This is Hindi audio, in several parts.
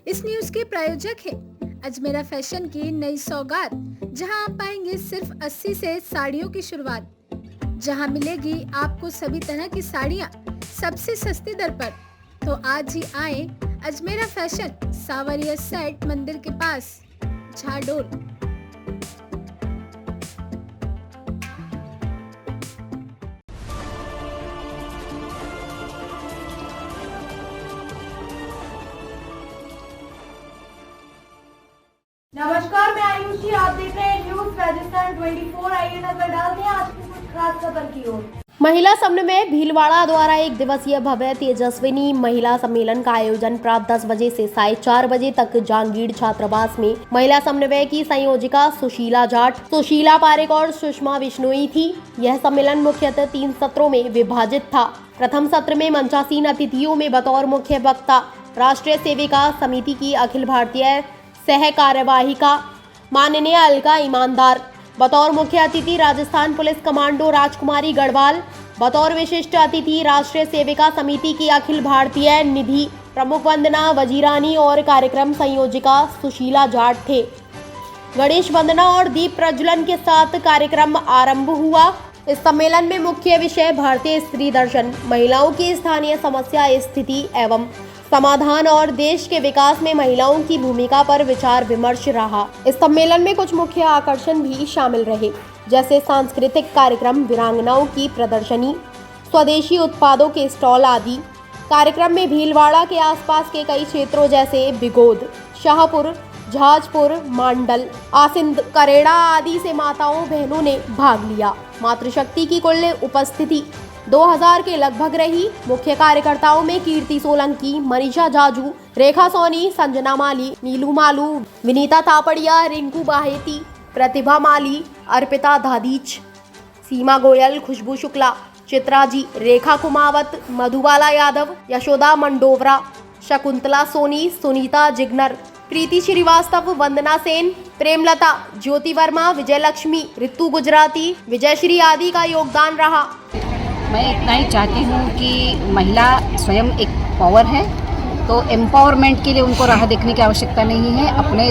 इस न्यूज के प्रायोजक हैं अजमेरा फैशन की नई सौगात, जहां आप पाएंगे सिर्फ 80 से साड़ियों की शुरुआत, जहां मिलेगी आपको सभी तरह की साड़ियां सबसे सस्ती दर पर। तो आज ही आए अजमेरा फैशन, सावरिया सेट मंदिर के पास, झाडोल। नमस्कार, मैं आयुषी, आप देख रहे हैं न्यूज राजस्थान 24। आइए नजर डालते हैं आज की कुछ खास खबर की ओर। महिला समन्वय भीलवाड़ा द्वारा एक दिवसीय भव्य तेजस्विनी महिला सम्मेलन का आयोजन प्रातः 10 बजे से 4:30 बजे तक जांगीड़ छात्रावास में महिला समन्वय की संयोजिका सुशीला जाट, सुशीला पारेख और सुषमा विश्नोई थी। यह सम्मेलन मुख्यतः 3 सत्रों में विभाजित था। प्रथम सत्र में मंचासीन अतिथियों में बतौर मुख्य वक्ता राष्ट्रीय सेविका समिति की अखिल भारतीय सह कार्यवाहिका माननीय अलका ईमानदार, बतौर मुख्य अतिथि राजस्थान पुलिस कमांडो राजकुमारी गढ़वाल, बतौर विशिष्ट अतिथि राष्ट्रीय सेविका समिति की अखिल भारतीय निधि प्रमुख वंदना वजीरानी और कार्यक्रम संयोजिका सुशीला जाट थे। गणेश वंदना और दीप प्रज्वलन के साथ कार्यक्रम आरंभ हुआ। इस सम्मेलन में मुख्य विषय भारतीय स्त्री दर्शन, महिलाओं की स्थानीय समस्या स्थिति एवं समाधान और देश के विकास में महिलाओं की भूमिका पर विचार विमर्श रहा। इस सम्मेलन में कुछ मुख्य आकर्षण भी शामिल रहे, जैसे सांस्कृतिक कार्यक्रम, वीरांगनाओं की प्रदर्शनी, स्वदेशी उत्पादों के स्टॉल आदि। कार्यक्रम में भीलवाड़ा के आसपास के कई क्षेत्रों जैसे बिगोद, शाहपुर, झाजपुर, मांडल, आसिंद, करेड़ा आदि से माताओं बहनों ने भाग लिया। मातृशक्ति की कुल उपस्थिति 2000 के लगभग रही। मुख्य कार्यकर्ताओं में कीर्ति सोलंकी, मनीषा जाजू, रेखा सोनी, संजना माली, नीलू मालू, विनीता तापड़िया, रिंकू बाहेती, प्रतिभा माली, अर्पिता धादीच, सीमा गोयल, खुशबू शुक्ला, चित्रा जी, रेखा कुमावत, मधुबाला यादव, यशोदा मंडोवरा, शकुंतला सोनी, सुनीता जिग्नर, प्रीति श्रीवास्तव, वंदना सेन, प्रेमलता, ज्योति वर्मा, विजय लक्ष्मी, ऋतु गुजराती, विजयश्री आदि का योगदान रहा। मैं इतना ही चाहती हूँ कि महिला स्वयं एक पावर है, तो एम्पावरमेंट के लिए उनको राह देखने की आवश्यकता नहीं है। अपने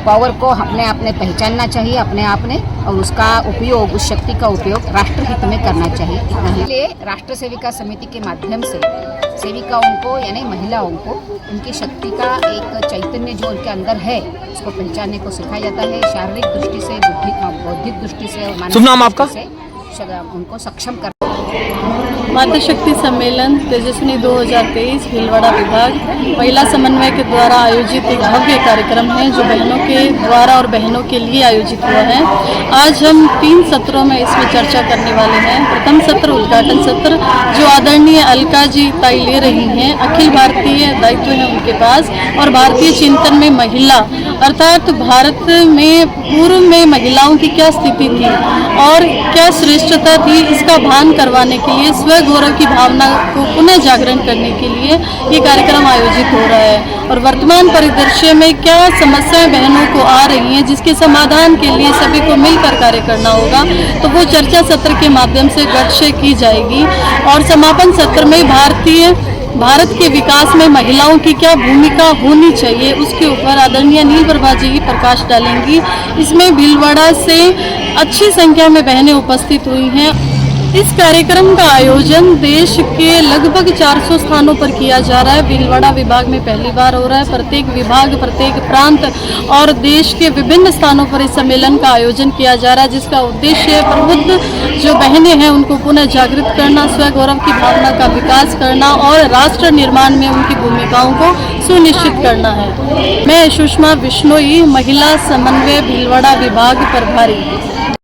पावर को अपने आप ने पहचानना चाहिए अपने आप ने, और उसका उपयोग, उस शक्ति का उपयोग राष्ट्रहित में करना चाहिए। इसलिए राष्ट्र सेविका समिति के माध्यम से सेविकाओं को यानी महिलाओं को उनकी शक्ति का एक चैतन्य जो उनके अंदर है उसको पहचानने को सिखाया जाता है। शारीरिक दृष्टि से, बौद्धिक दृष्टि से और मानसिक दृष्टि से उनको सक्षम कर। मातृशक्ति सम्मेलन तेजस्विनी 2023 भीलवाड़ा विभाग महिला समन्वय के द्वारा आयोजित एक भव्य कार्यक्रम है, जो बहनों के द्वारा और बहनों के लिए आयोजित हुआ है। आज हम 3 सत्रों में इसमें चर्चा करने वाले हैं। प्रथम सत्र उद्घाटन सत्र, जो आदरणीय अलका जी ताई ले रही हैं। अखिल भारतीय दायित्व है उनके पास, और भारतीय चिंतन में महिला अर्थात भारत में पूर्व में महिलाओं की क्या स्थिति थी और क्या श्रेष्ठता थी, इसका भान करवाने के लिए, स्व गौरव की भावना को पुनः जागरण करने के लिए ये कार्यक्रम आयोजित हो रहा है। और वर्तमान परिदृश्य में क्या समस्याएं बहनों को आ रही हैं, जिसके समाधान के लिए सभी को मिलकर कार्य करना होगा, तो वो चर्चा सत्र के माध्यम से गठ से की जाएगी। और समापन सत्र में भारत के विकास में महिलाओं की क्या भूमिका होनी चाहिए, उसके ऊपर आदरणीय नील प्रभा जी प्रकाश डालेंगी। इसमें भीलवाड़ा से अच्छी संख्या में बहनें उपस्थित हुई हैं। इस कार्यक्रम का आयोजन देश के लगभग 400 स्थानों पर किया जा रहा है। भीलवाड़ा विभाग में पहली बार हो रहा है। प्रत्येक विभाग, प्रत्येक प्रांत और देश के विभिन्न स्थानों पर इस सम्मेलन का आयोजन किया जा रहा है, जिसका उद्देश्य प्रबुद्ध जो बहनें हैं उनको पुनः जागृत करना, स्व गौरव की भावना का विकास करना और राष्ट्र निर्माण में उनकी भूमिकाओं को सुनिश्चित करना है। मैं सुषमा विश्नोई, महिला समन्वय भीलवाड़ा विभाग प्रभारी।